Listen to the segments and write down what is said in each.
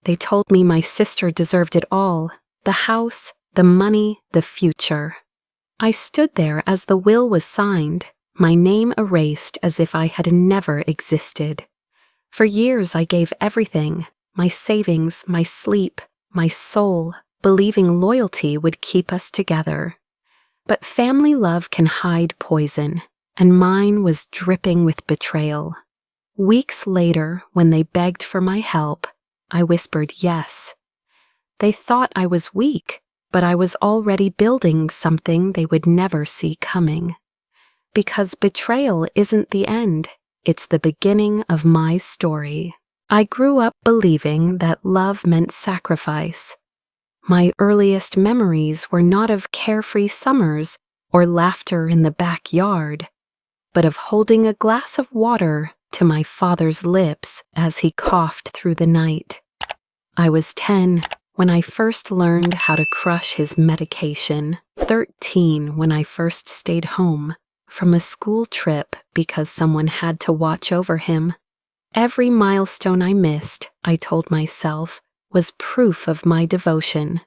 They told me my sister deserved it all, the house, the money, the future. I stood there as the will was signed, my name erased as if I had never existed. For years I gave everything, my savings, my sleep, my soul, believing loyalty would keep us together. But family love can hide poison, and mine was dripping with betrayal. Weeks later, when they begged for my help, I whispered yes. They thought I was weak, but I was already building something they would never see coming. Because betrayal isn't the end, it's the beginning of my story. I grew up believing that love meant sacrifice. My earliest memories were not of carefree summers or laughter in the backyard, but of holding a glass of water to my father's lips as he coughed through the night. I was 10 when I first learned how to crush his medication, 13 when I first stayed home from a school trip because someone had to watch over him. Every milestone I missed, I told myself, was proof of my devotion.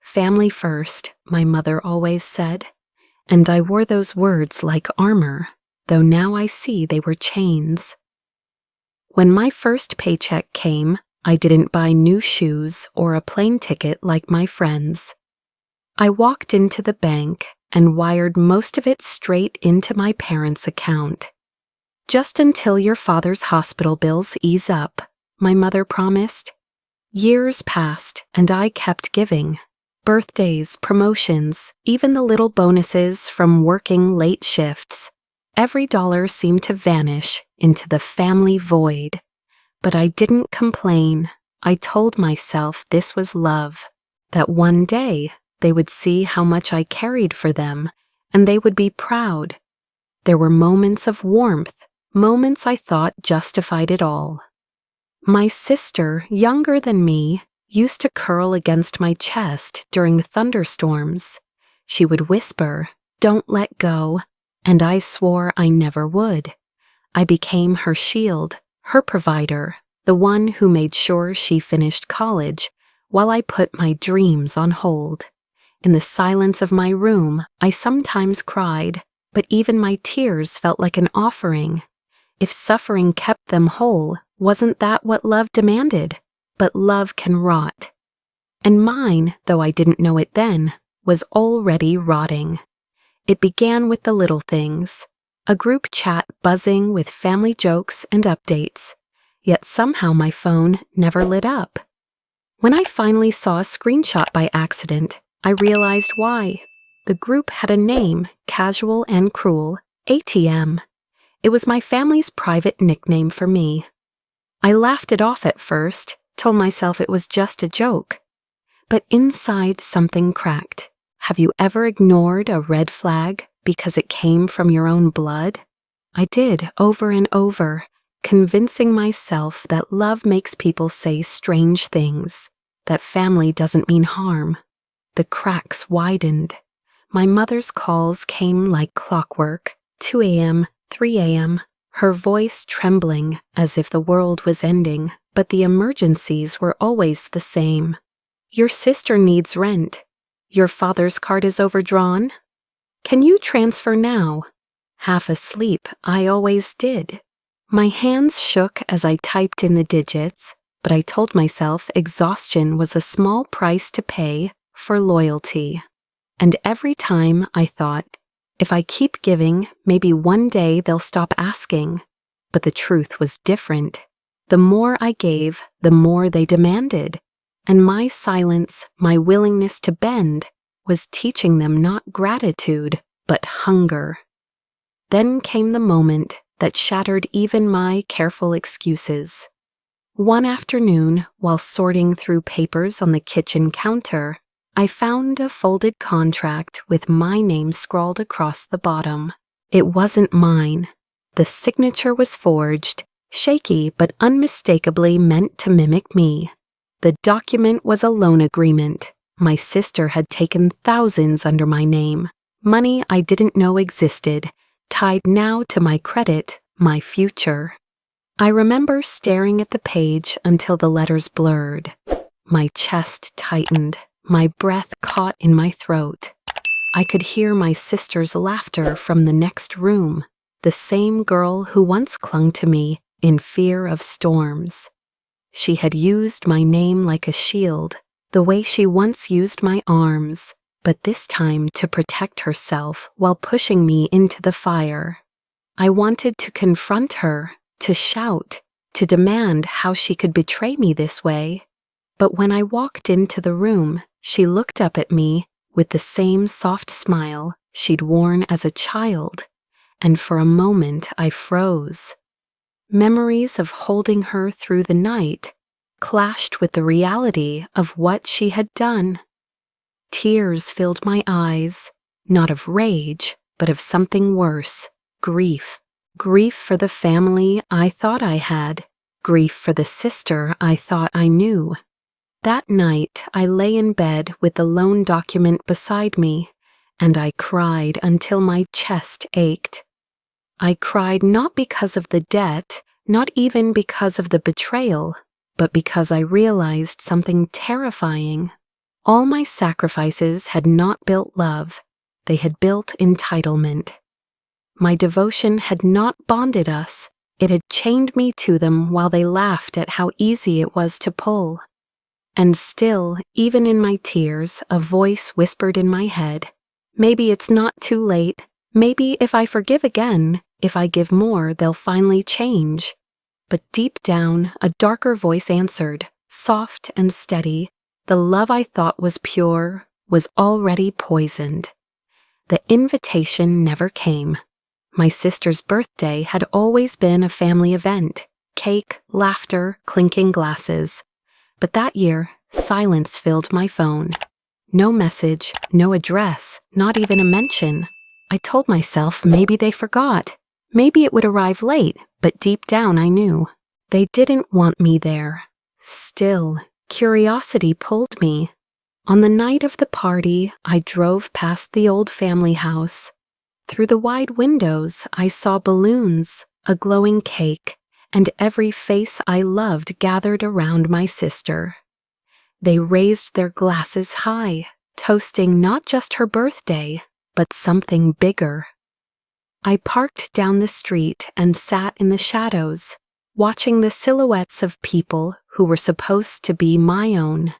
Family first, my mother always said, and I wore those words like armor, though now I see they were chains. When my first paycheck came, I didn't buy new shoes or a plane ticket like my friends. I walked into the bank and wired most of it straight into my parents' account. Just until your father's hospital bills ease up, my mother promised. Years passed and I kept giving. Birthdays, promotions, even the little bonuses from working late shifts. Every dollar seemed to vanish into the family void. But I didn't complain. I told myself this was love, that one day they would see how much I carried for them, and they would be proud. There were moments of warmth, moments I thought justified it all. My sister, younger than me, used to curl against my chest during thunderstorms. She would whisper, "Don't let go," and I swore I never would. I became her shield, her provider, the one who made sure she finished college while I put my dreams on hold. In the silence of my room, I sometimes cried, but even my tears felt like an offering. If suffering kept them whole, wasn't that what love demanded? But love can rot. And mine, though I didn't know it then, was already rotting. It began with the little things. A group chat buzzing with family jokes and updates, yet somehow my phone never lit up. When I finally saw a screenshot by accident, I realized why. The group had a name, casual and cruel, ATM. It was my family's private nickname for me. I laughed it off at first, told myself it was just a joke. But inside something cracked. Have you ever ignored a red flag because it came from your own blood? I did, over and over, convincing myself that love makes people say strange things, that family doesn't mean harm. The cracks widened. My mother's calls came like clockwork, 2 a.m., 3 a.m., her voice trembling as if the world was ending, but the emergencies were always the same. Your sister needs rent. Your father's card is overdrawn. Can you transfer now? Half asleep, I always did. My hands shook as I typed in the digits, but I told myself exhaustion was a small price to pay for loyalty. And every time I thought, if I keep giving, maybe one day they'll stop asking. But the truth was different. The more I gave, the more they demanded. And my silence, my willingness to bend, was teaching them not gratitude, but hunger. Then came the moment that shattered even my careful excuses. One afternoon, while sorting through papers on the kitchen counter, I found a folded contract with my name scrawled across the bottom. It wasn't mine. The signature was forged, shaky but unmistakably meant to mimic me. The document was a loan agreement. My sister had taken thousands under my name, money I didn't know existed, tied now to my credit, my future. I remember staring at the page until the letters blurred. My chest tightened, my breath caught in my throat. I could hear my sister's laughter from the next room, the same girl who once clung to me in fear of storms. She had used my name like a shield, the way she once used my arms, but this time to protect herself while pushing me into the fire. I wanted to confront her, to shout, to demand how she could betray me this way. But when I walked into the room, she looked up at me with the same soft smile she'd worn as a child, and for a moment I froze. Memories of holding her through the night clashed with the reality of what she had done. Tears filled my eyes, not of rage, but of something worse, grief. Grief for the family I thought I had, grief for the sister I thought I knew. That night, I lay in bed with the loan document beside me, and I cried until my chest ached. I cried not because of the debt, not even because of the betrayal, but because I realized something terrifying. All my sacrifices had not built love, they had built entitlement. My devotion had not bonded us, it had chained me to them while they laughed at how easy it was to pull. And still, even in my tears, a voice whispered in my head, maybe it's not too late, maybe if I forgive again, if I give more, they'll finally change. But deep down, a darker voice answered, soft and steady, the love I thought was pure was already poisoned. The invitation never came. My sister's birthday had always been a family event, cake, laughter, clinking glasses. But that year, silence filled my phone. No message, no address, not even a mention. I told myself maybe they forgot. Maybe it would arrive late, but deep down I knew. They didn't want me there. Still, curiosity pulled me. On the night of the party, I drove past the old family house. Through the wide windows, I saw balloons, a glowing cake, and every face I loved gathered around my sister. They raised their glasses high, toasting not just her birthday, but something bigger. I parked down the street and sat in the shadows, watching the silhouettes of people who were supposed to be my own.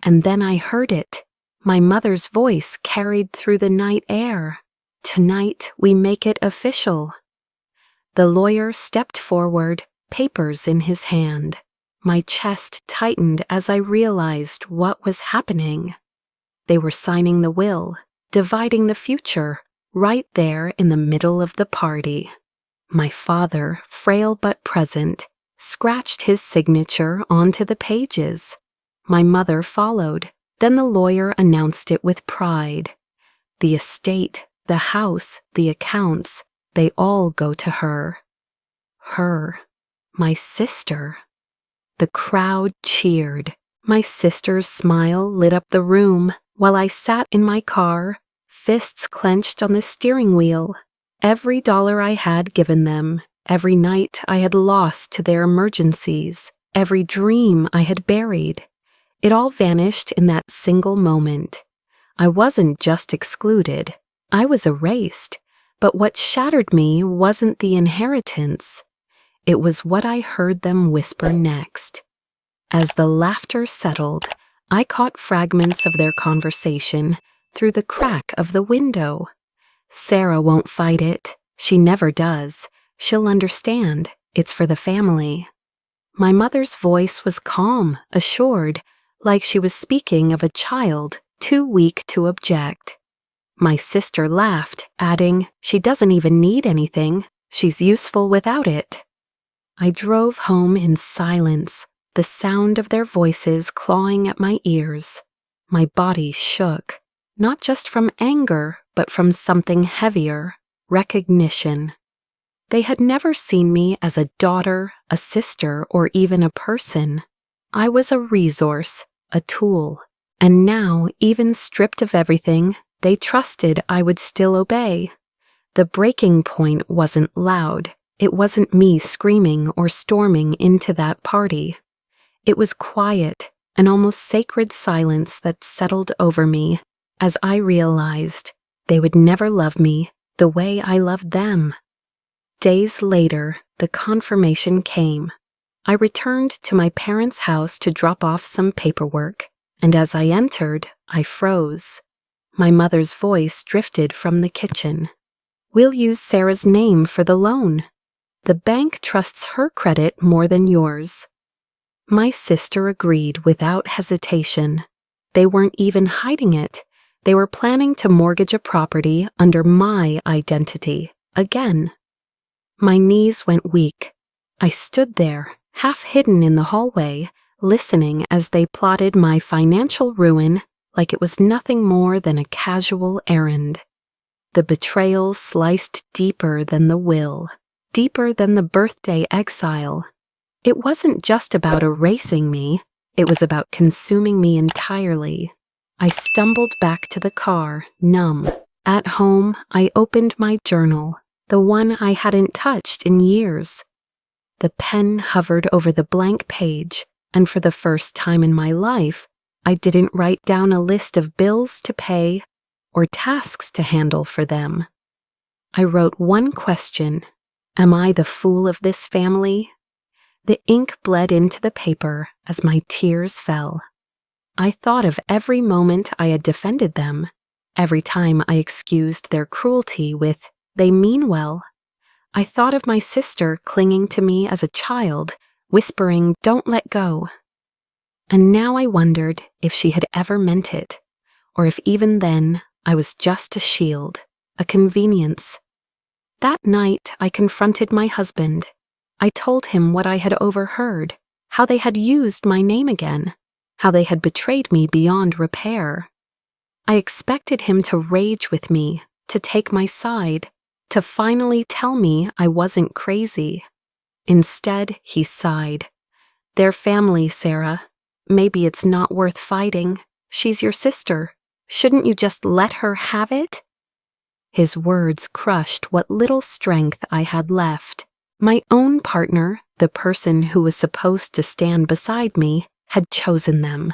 And then I heard it, my mother's voice carried through the night air. Tonight we make it official. The lawyer stepped forward, papers in his hand. My chest tightened as I realized what was happening. They were signing the will, dividing the future, right there in the middle of the party. My father, frail but present, scratched his signature onto the pages. My mother followed. Then the lawyer announced it with pride. The estate, the house, the accounts, they all go to her. Her. My sister. The crowd cheered. My sister's smile lit up the room while I sat in my car, fists clenched on the steering wheel. Every dollar I had given them, every night I had lost to their emergencies, every dream I had buried, it all vanished in that single moment. I wasn't just excluded, I was erased, but what shattered me wasn't the inheritance. It was what I heard them whisper next. As the laughter settled, I caught fragments of their conversation through the crack of the window. Sarah won't fight it. She never does. She'll understand. It's for the family. My mother's voice was calm, assured, like she was speaking of a child too weak to object. My sister laughed, adding, "She doesn't even need anything. She's useful without it." I drove home in silence, the sound of their voices clawing at my ears. My body shook, not just from anger, but from something heavier, recognition. They had never seen me as a daughter, a sister, or even a person. I was a resource, a tool, and now, even stripped of everything, they trusted I would still obey. The breaking point wasn't loud. It wasn't me screaming or storming into that party. It was quiet, an almost sacred silence that settled over me as I realized they would never love me the way I loved them. Days later, the confirmation came. I returned to my parents' house to drop off some paperwork, and as I entered, I froze. My mother's voice drifted from the kitchen. "We'll use Sarah's name for the loan. The bank trusts her credit more than yours." My sister agreed without hesitation. They weren't even hiding it. They were planning to mortgage a property under my identity again. My knees went weak. I stood there, half hidden in the hallway, listening as they plotted my financial ruin like it was nothing more than a casual errand. The betrayal sliced deeper than the will, deeper than the birthday exile. It wasn't just about erasing me, it was about consuming me entirely. I stumbled back to the car, numb. At home, I opened my journal, the one I hadn't touched in years. The pen hovered over the blank page, and for the first time in my life, I didn't write down a list of bills to pay or tasks to handle for them. I wrote one question: am I the fool of this family? The ink bled into the paper as my tears fell. I thought of every moment I had defended them, every time I excused their cruelty with, "They mean well." I thought of my sister clinging to me as a child, whispering, "Don't let go." And now I wondered if she had ever meant it, or if even then I was just a shield, a convenience. That night I confronted my husband. I told him what I had overheard, how they had used my name again, how they had betrayed me beyond repair. I expected him to rage with me, to take my side, to finally tell me I wasn't crazy. Instead, he sighed. "Their family, Sarah. Maybe it's not worth fighting. She's your sister. Shouldn't you just let her have it?" His words crushed what little strength I had left. My own partner, the person who was supposed to stand beside me, had chosen them.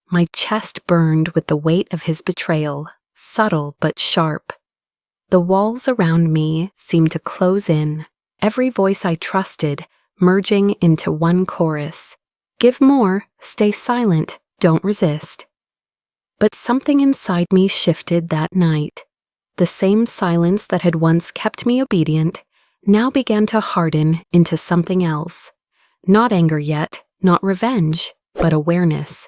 My chest burned with the weight of his betrayal, subtle but sharp. The walls around me seemed to close in, every voice I trusted merging into one chorus. "Give more, stay silent, don't resist." But something inside me shifted that night. The same silence that had once kept me obedient now began to harden into something else. Not anger yet, not revenge, but awareness.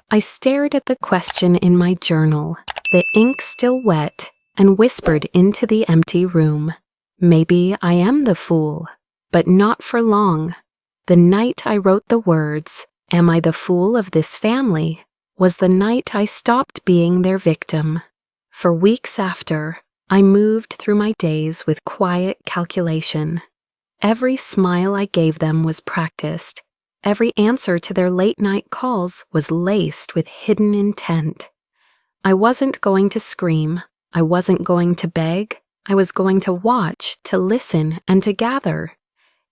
I stared at the question in my journal, the ink still wet, and whispered into the empty room. Maybe I am the fool, but not for long. The night I wrote the words, "Am I the fool of this family?" was the night I stopped being their victim. For weeks after, I moved through my days with quiet calculation. Every smile I gave them was practiced. Every answer to their late-night calls was laced with hidden intent. I wasn't going to scream. I wasn't going to beg. I was going to watch, to listen, and to gather.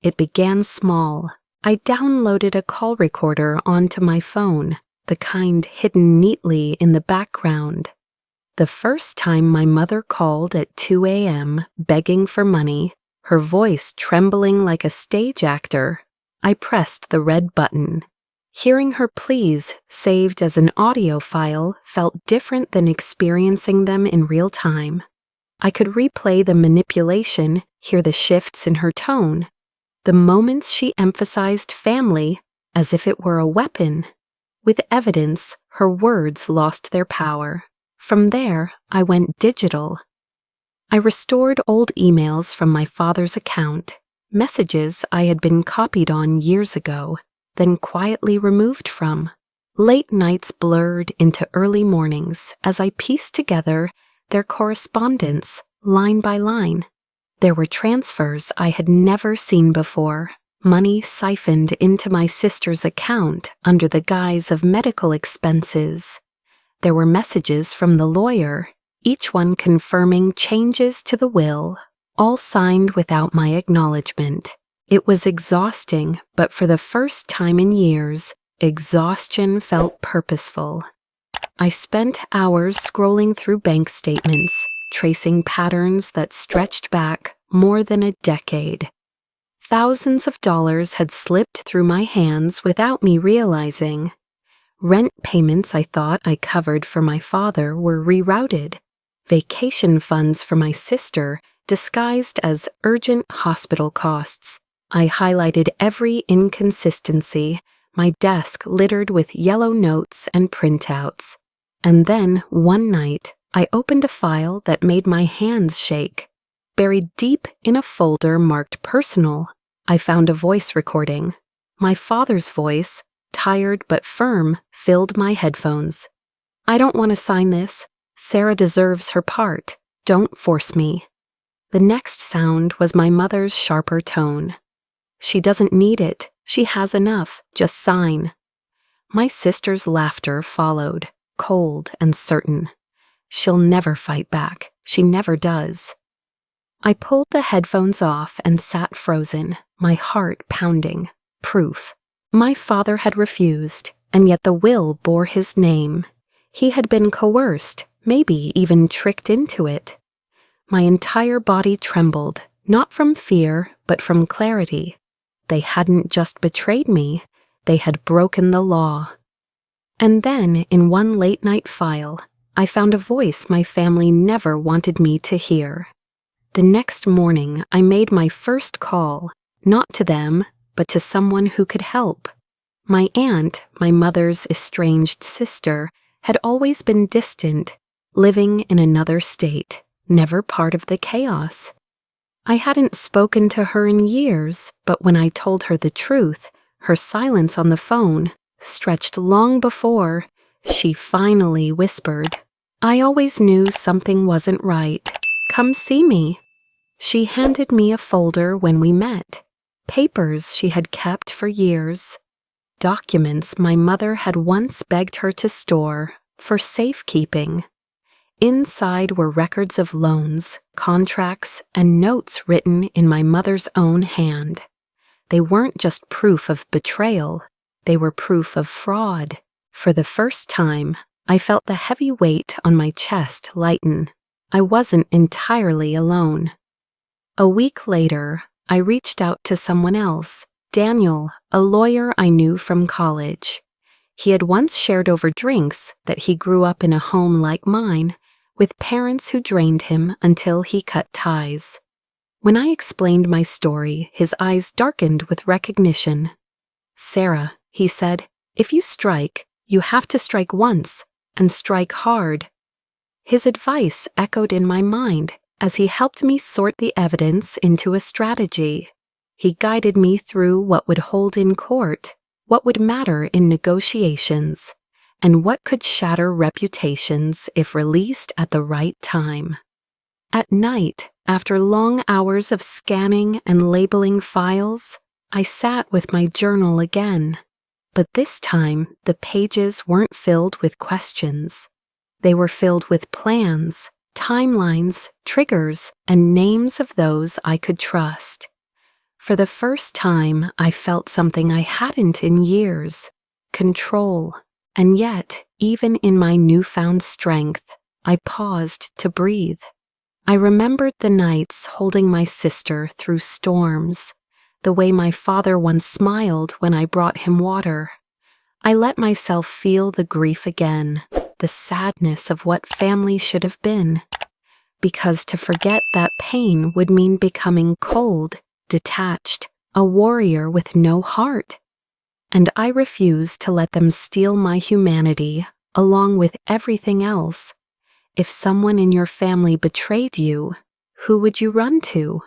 It began small. I downloaded a call recorder onto my phone, the kind hidden neatly in the background. The first time my mother called at 2 a.m. begging for money, her voice trembling like a stage actor, I pressed the red button. Hearing her pleas saved as an audio file felt different than experiencing them in real time. I could replay the manipulation, hear the shifts in her tone, the moments she emphasized family as if it were a weapon. With evidence, her words lost their power. From there, I went digital. I restored old emails from my father's account, messages I had been copied on years ago, then quietly removed from. Late nights blurred into early mornings as I pieced together their correspondence line by line. There were transfers I had never seen before, money siphoned into my sister's account under the guise of medical expenses. There were messages from the lawyer, each one confirming changes to the will, all signed without my acknowledgement. It was exhausting, but for the first time in years, Exhaustion felt purposeful. I spent hours scrolling through bank statements, tracing patterns that stretched back more than a decade. Thousands of dollars had slipped through my hands without me realizing. Rent payments I thought I covered for my father were rerouted. Vacation funds for my sister disguised as urgent hospital costs. I highlighted every inconsistency, my desk littered with yellow notes and printouts. And then, one night, I opened a file that made my hands shake. Buried deep in a folder marked personal, I found a voice recording. My father's voice, tired but firm, filled my headphones. "I don't want to sign this. Sarah deserves her part. Don't force me." The next sound was my mother's sharper tone. "She doesn't need it. She has enough. Just sign." My sister's laughter followed, cold and certain. "She'll never fight back. She never does." I pulled the headphones off and sat frozen, my heart pounding. Proof. My father had refused, and yet the will bore his name. He had been coerced, maybe even tricked into it. My entire body trembled, not from fear, but from clarity. They hadn't just betrayed me, they had broken the law. And then, in one late-night file, I found a voice my family never wanted me to hear. The next morning, I made my first call, not to them, but to someone who could help. My aunt, my mother's estranged sister, had always been distant, living in another state, never part of the chaos. I hadn't spoken to her in years, but when I told her the truth, her silence on the phone, stretched long before, she finally whispered, "I always knew something wasn't right. Come see me." She handed me a folder when we met, papers she had kept for years, documents my mother had once begged her to store for safekeeping. Inside were records of loans, contracts, and notes written in my mother's own hand. They weren't just proof of betrayal, they were proof of fraud. For the first time, I felt the heavy weight on my chest lighten. I wasn't entirely alone. A week later, I reached out to someone else, Daniel, a lawyer I knew from college. He had once shared over drinks that he grew up in a home like mine, with parents who drained him until he cut ties. When I explained my story, his eyes darkened with recognition. "Sarah," he said, "if you strike, you have to strike once, and strike hard." His advice echoed in my mind as he helped me sort the evidence into a strategy. He guided me through what would hold in court, what would matter in negotiations, and what could shatter reputations if released at the right time. At night, after long hours of scanning and labeling files, I sat with my journal again. But this time, the pages weren't filled with questions. They were filled with plans, timelines, triggers, and names of those I could trust. For the first time, I felt something I hadn't in years: control. And yet, even in my newfound strength, I paused to breathe. I remembered the nights holding my sister through storms, the way my father once smiled when I brought him water. I let myself feel the grief again, the sadness of what family should have been, because to forget that pain would mean becoming cold, detached, a warrior with no heart. And I refused to let them steal my humanity, along with everything else. If someone in your family betrayed you, who would you run to?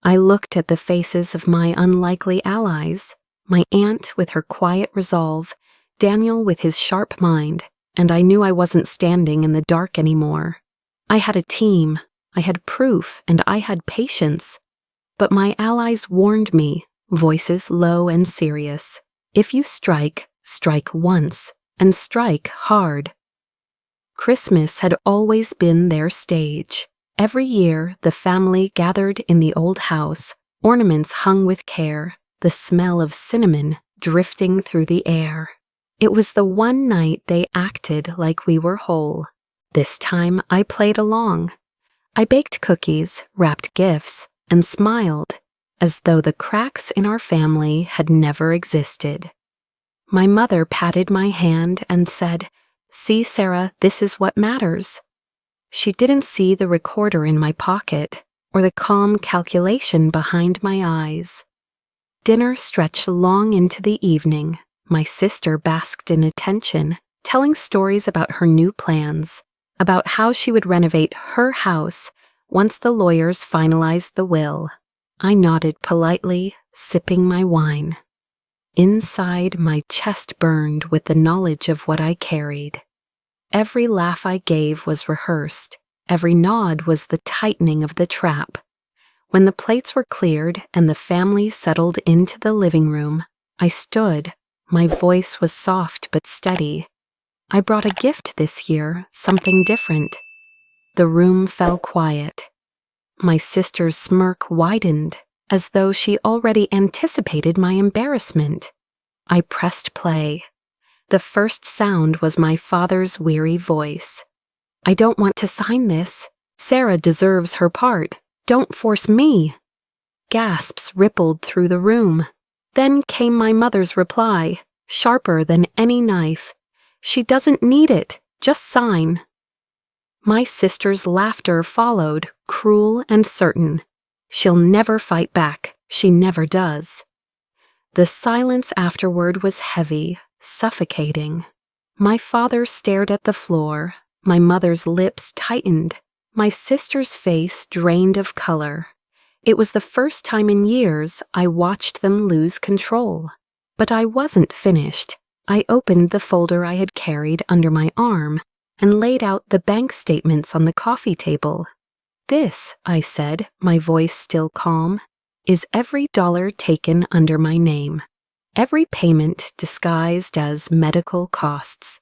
I looked at the faces of my unlikely allies, my aunt with her quiet resolve, Daniel with his sharp mind, and I knew I wasn't standing in the dark anymore. I had a team, I had proof, and I had patience. But my allies warned me, voices low and serious. If you strike, strike once, and strike hard. Christmas had always been their stage. Every year, the family gathered in the old house, ornaments hung with care, the smell of cinnamon drifting through the air. It was the one night they acted like we were whole. This time I played along. I baked cookies, wrapped gifts, and smiled, as though the cracks in our family had never existed. My mother patted my hand and said, "See, Sarah, this is what matters." She didn't see the recorder in my pocket or the calm calculation behind my eyes. Dinner stretched long into the evening. My sister basked in attention, telling stories about her new plans, about how she would renovate her house once the lawyers finalized the will. I nodded politely, sipping my wine. Inside, my chest burned with the knowledge of what I carried. Every laugh I gave was rehearsed. Every nod was the tightening of the trap. When the plates were cleared and the family settled into the living room, I stood. My voice was soft but steady. I brought a gift this year, something different. The room fell quiet. My sister's smirk widened, as though she already anticipated my embarrassment. I pressed play. The first sound was my father's weary voice. "I don't want to sign this. Sarah deserves her part. Don't force me." Gasps rippled through the room. Then came my mother's reply, sharper than any knife. "She doesn't need it. Just sign." My sister's laughter followed, cruel and certain. "She'll never fight back. She never does." The silence afterward was heavy, suffocating. My father stared at the floor. My mother's lips tightened. My sister's face drained of color. It was the first time in years I watched them lose control. But I wasn't finished. I opened the folder I had carried under my arm and laid out the bank statements on the coffee table. "This," I said, my voice still calm, "is every dollar taken under my name. Every payment disguised as medical costs.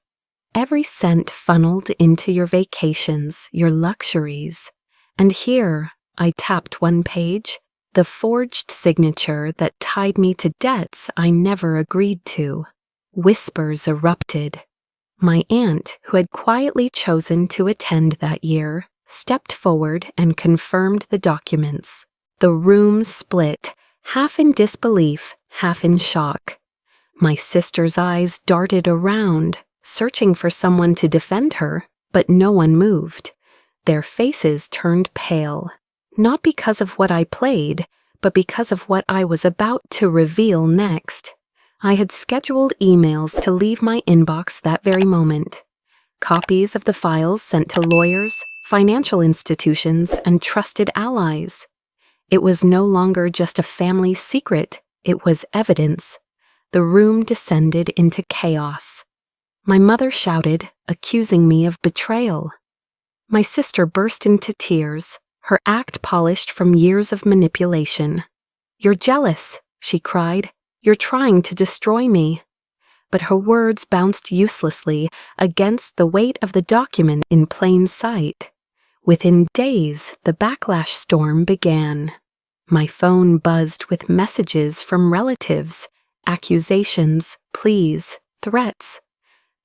Every cent funneled into your vacations, your luxuries. And here," I tapped one page, "the forged signature that tied me to debts I never agreed to." Whispers erupted. My aunt, who had quietly chosen to attend that year, stepped forward and confirmed the documents. The room split, half in disbelief, half in shock. My sister's eyes darted around, searching for someone to defend her, but no one moved. Their faces turned pale, not because of what I played, but because of what I was about to reveal next. I had scheduled emails to leave my inbox that very moment. Copies of the files sent to lawyers, financial institutions, and trusted allies. It was no longer just a family secret, it was evidence. The room descended into chaos. My mother shouted, accusing me of betrayal. My sister burst into tears, her act polished from years of manipulation. "You're jealous," she cried. "You're trying to destroy me." But her words bounced uselessly against the weight of the document in plain sight. Within days, the backlash storm began. My phone buzzed with messages from relatives, accusations, pleas, threats.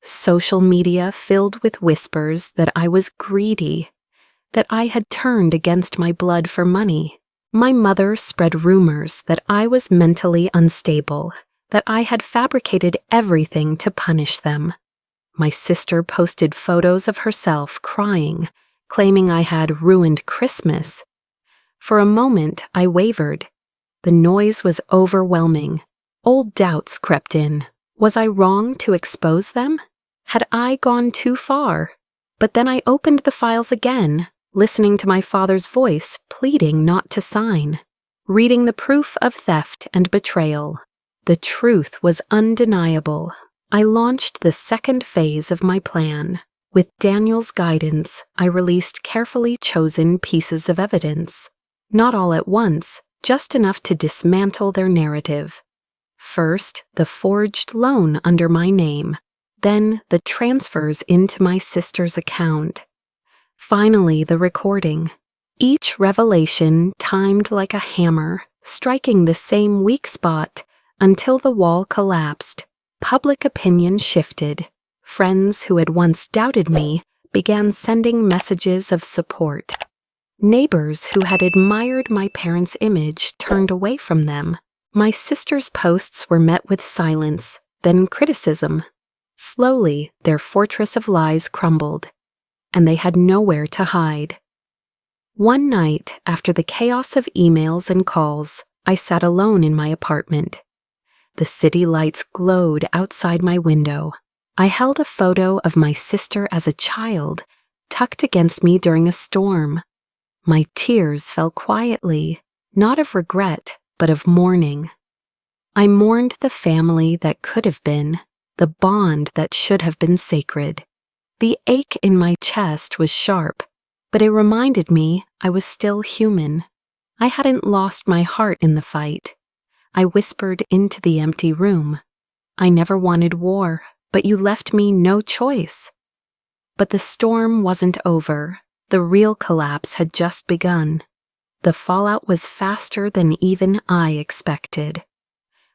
Social media filled with whispers that I was greedy, that I had turned against my blood for money. My mother spread rumors that I was mentally unstable, that I had fabricated everything to punish them. My sister posted photos of herself crying, claiming I had ruined Christmas. For a moment, I wavered. The noise was overwhelming. Old doubts crept in. Was I wrong to expose them? Had I gone too far? But then I opened the files again, listening to my father's voice pleading not to sign, reading the proof of theft and betrayal. The truth was undeniable. I launched the second phase of my plan. With Daniel's guidance, I released carefully chosen pieces of evidence. Not all at once, just enough to dismantle their narrative. First, the forged loan under my name. Then, the transfers into my sister's account. Finally, the recording. Each revelation timed like a hammer, striking the same weak spot, Until the wall collapsed, public opinion shifted. Friends who had once doubted me began sending messages of support. Neighbors who had admired my parents' image turned away from them. My sister's posts were met with silence, then criticism. Slowly, their fortress of lies crumbled, and they had nowhere to hide. One night, after the chaos of emails and calls, I sat alone in my apartment. The city lights glowed outside my window. I held a photo of my sister as a child, tucked against me during a storm. My tears fell quietly, not of regret, but of mourning. I mourned the family that could have been, the bond that should have been sacred. The ache in my chest was sharp, but it reminded me I was still human. I hadn't lost my heart in the fight. I whispered into the empty room. I never wanted war, but you left me no choice. But the storm wasn't over. The real collapse had just begun. The fallout was faster than even I expected.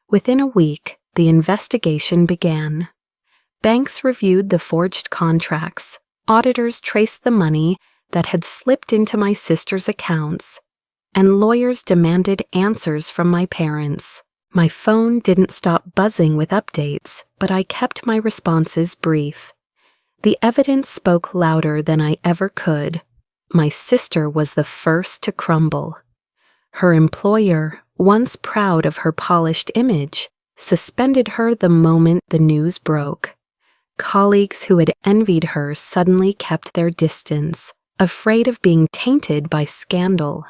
Within a week, the investigation began. Banks reviewed the forged contracts. Auditors traced the money that had slipped into my sister's accounts, and lawyers demanded answers from my parents. My phone didn't stop buzzing with updates, but I kept my responses brief. The evidence spoke louder than I ever could. My sister was the first to crumble. Her employer, once proud of her polished image, suspended her the moment the news broke. Colleagues who had envied her suddenly kept their distance, afraid of being tainted by scandal.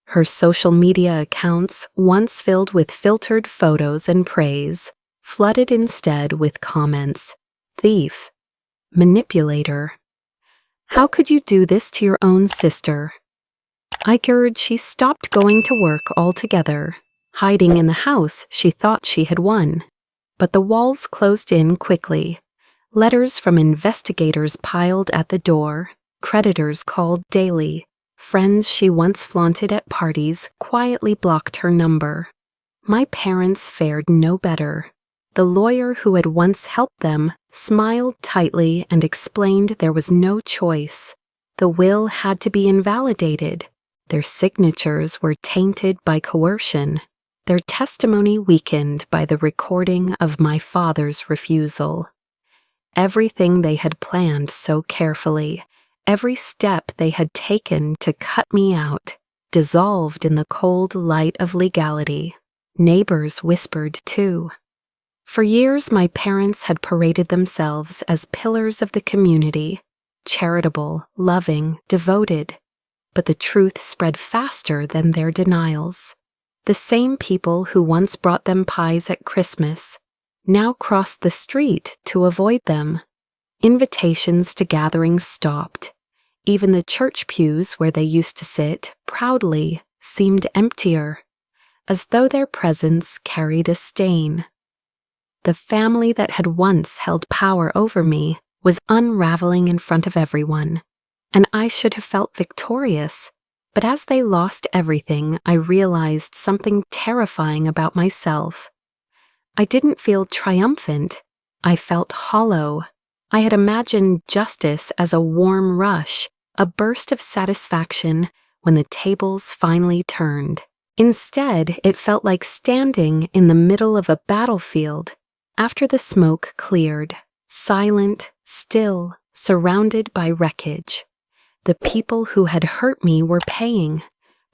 Her social media accounts, once filled with filtered photos and praise, flooded instead with comments: thief, manipulator. How could you do this to your own sister? I argued she stopped going to work altogether. Hiding in the house, she thought she had won. But the walls closed in quickly. Letters from investigators piled at the door. Creditors called daily. Friends she once flaunted at parties quietly blocked her number. My parents fared no better. The lawyer who had once helped them smiled tightly and explained there was no choice. The will had to be invalidated. Their signatures were tainted by coercion. Their testimony weakened by the recording of my father's refusal. Everything they had planned so carefully, every step they had taken to cut me out, dissolved in the cold light of legality. Neighbors whispered too. For years, my parents had paraded themselves as pillars of the community, charitable, loving, devoted. But the truth spread faster than their denials. The same people who once brought them pies at Christmas now crossed the street to avoid them. Invitations to gatherings stopped. Even the church pews where they used to sit proudly seemed emptier, as though their presence carried a stain. The family that had once held power over me was unraveling in front of everyone, and I should have felt victorious. But as they lost everything, I realized something terrifying about myself. I didn't feel triumphant. I felt hollow. I had imagined justice as a warm rush, a burst of satisfaction when the tables finally turned. Instead, it felt like standing in the middle of a battlefield after the smoke cleared, silent, still, surrounded by wreckage. The people who had hurt me were paying,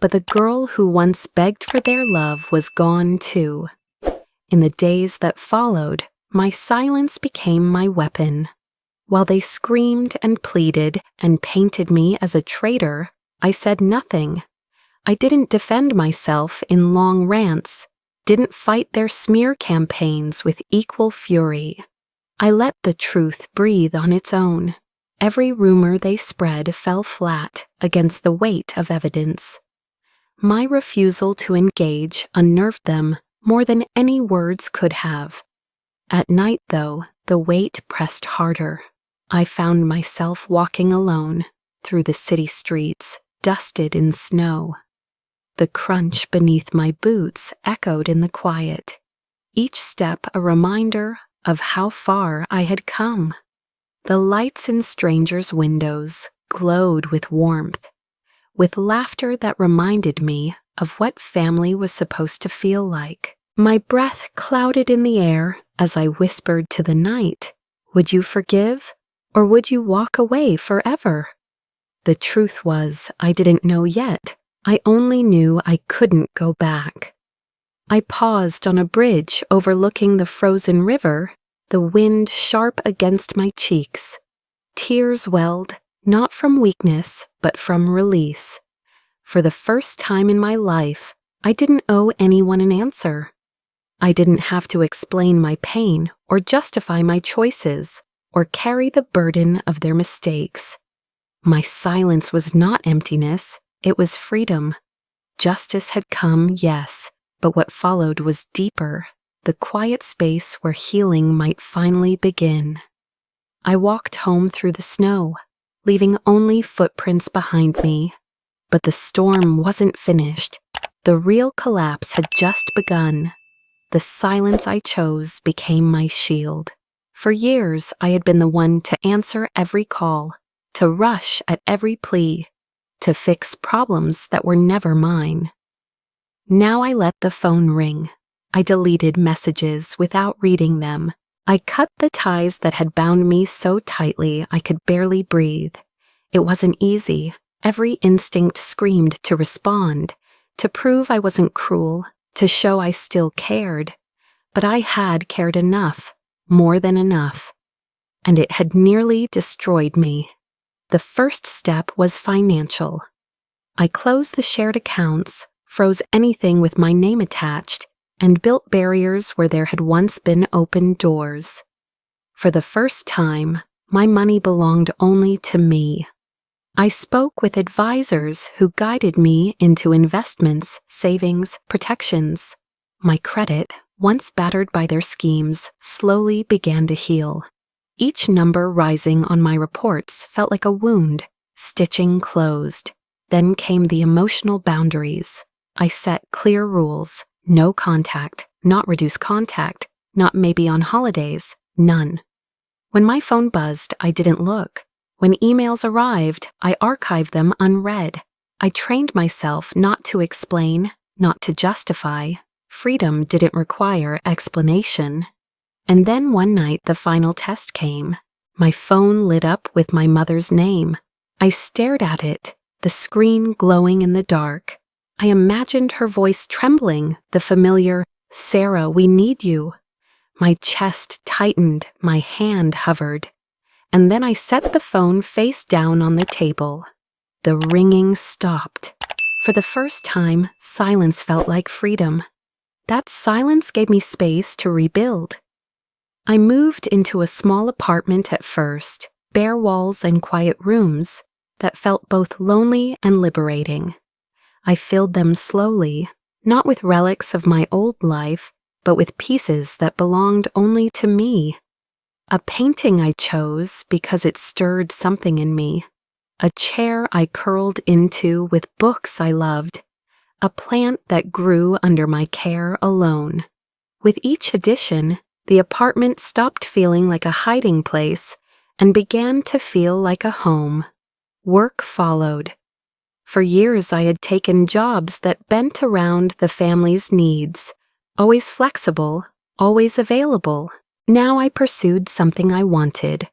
but the girl who once begged for their love was gone too. In the days that followed, my silence became my weapon. While they screamed and pleaded and painted me as a traitor, I said nothing. I didn't defend myself in long rants, didn't fight their smear campaigns with equal fury. I let the truth breathe on its own. Every rumor they spread fell flat against the weight of evidence. My refusal to engage unnerved them more than any words could have. At night, though, the weight pressed harder. I found myself walking alone through the city streets, dusted in snow. The crunch beneath my boots echoed in the quiet. each step a reminder of how far I had come. The lights in strangers' windows glowed with warmth, with laughter that reminded me of what family was supposed to feel like. My breath clouded in the air as I whispered to the night, "Would you forgive, or would you walk away forever?" The truth was, I didn't know yet. I only knew I couldn't go back. I paused on a bridge overlooking the frozen river, the wind sharp against my cheeks. Tears welled, not from weakness, but from release. For the first time in my life, I didn't owe anyone an answer. I didn't have to explain my pain or justify my choices or carry the burden of their mistakes. My silence was not emptiness, it was freedom. Justice had come, yes, but what followed was deeper, the quiet space where healing might finally begin. I walked home through the snow, leaving only footprints behind me. But the storm wasn't finished. The real collapse had just begun. The silence I chose became my shield. For years, I had been the one to answer every call, to rush at every plea, to fix problems that were never mine. Now I let the phone ring. I deleted messages without reading them. I cut the ties that had bound me so tightly I could barely breathe. It wasn't easy. Every instinct screamed to respond, to prove I wasn't cruel, to show I still cared. But I had cared enough, more than enough. And it had nearly destroyed me. The first step was financial. I closed the shared accounts, froze anything with my name attached, and built barriers where there had once been open doors. For the first time, my money belonged only to me. I spoke with advisors who guided me into investments, savings, protections. My credit, once battered by their schemes, slowly began to heal. Each number rising on my reports felt like a wound, stitching closed. Then came the emotional boundaries. I set clear rules: no contact, not reduce contact, not maybe on holidays, none. When my phone buzzed, I didn't look. When emails arrived, I archived them unread. I trained myself not to explain, not to justify. Freedom didn't require explanation. And then one night the final test came. My phone lit up with my mother's name. I stared at it, the screen glowing in the dark. I imagined her voice trembling, the familiar, "Sarah, we need you." My chest tightened, my hand hovered. And then I set the phone face down on the table. The ringing stopped. For the first time, silence felt like freedom. That silence gave me space to rebuild. I moved into a small apartment at first, bare walls and quiet rooms that felt both lonely and liberating. I filled them slowly, not with relics of my old life, but with pieces that belonged only to me. A painting I chose because it stirred something in me. A chair I curled into with books I loved. A plant that grew under my care alone. With each addition, the apartment stopped feeling like a hiding place and began to feel like a home. Work followed. For years I had taken jobs that bent around the family's needs, always flexible, always available. Now I pursued something I wanted,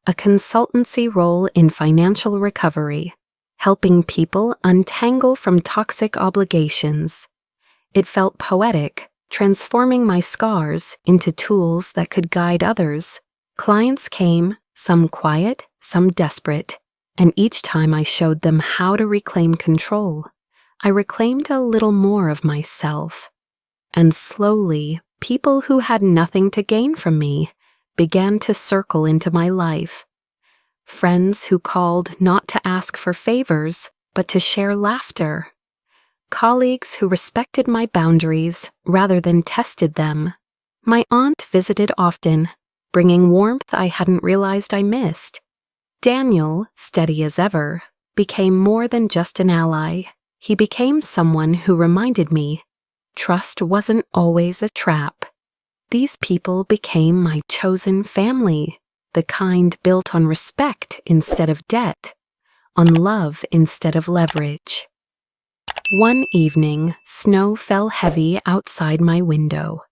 a consultancy role in financial recovery, helping people untangle from toxic obligations. It felt poetic, transforming my scars into tools that could guide others. Clients came, some quiet, some desperate, and each time I showed them how to reclaim control, I reclaimed a little more of myself. And slowly, people who had nothing to gain from me began to circle into my life. Friends who called not to ask for favors, but to share laughter. Colleagues who respected my boundaries rather than tested them. My aunt visited often, bringing warmth I hadn't realized I missed. Daniel, steady as ever, became more than just an ally. He became someone who reminded me trust wasn't always a trap. These people became my chosen family, the kind built on respect instead of debt, on love instead of leverage. One evening, snow fell heavy outside my window.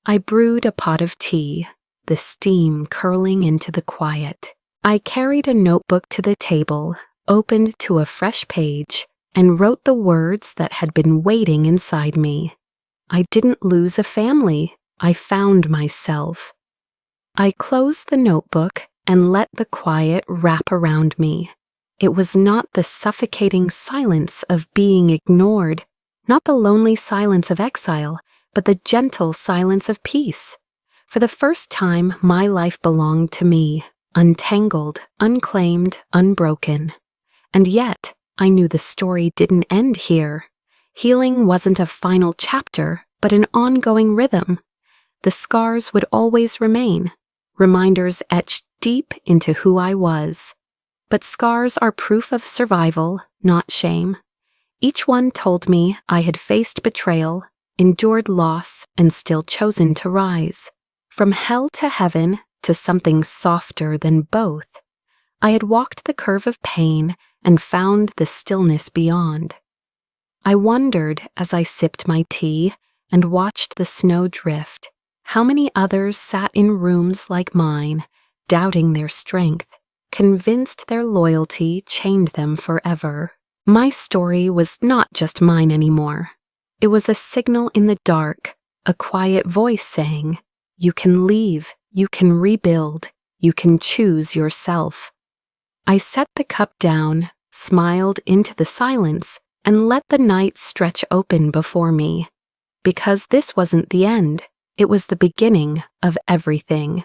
I brewed a pot of tea, the steam curling into the quiet. I carried a notebook to the table, opened to a fresh page, and wrote the words that had been waiting inside me. I didn't lose a family. I found myself. I closed the notebook and let the quiet wrap around me. It was not the suffocating silence of being ignored, not the lonely silence of exile, but the gentle silence of peace. For the first time, my life belonged to me, untangled, unclaimed, unbroken. And yet, I knew the story didn't end here. Healing wasn't a final chapter, but an ongoing rhythm. The scars would always remain, reminders etched deep into who I was. But scars are proof of survival, not shame. Each one told me I had faced betrayal, endured loss, and still chosen to rise. From hell to heaven to something softer than both. I had walked the curve of pain and found the stillness beyond. I wondered as I sipped my tea and watched the snow drift, how many others sat in rooms like mine, doubting their strength, convinced their loyalty chained them forever. My story was not just mine anymore. It was a signal in the dark, a quiet voice saying, "You can leave, you can rebuild, you can choose yourself." I set the cup down, smiled into the silence, and let the night stretch open before me. Because this wasn't the end, it was the beginning of everything.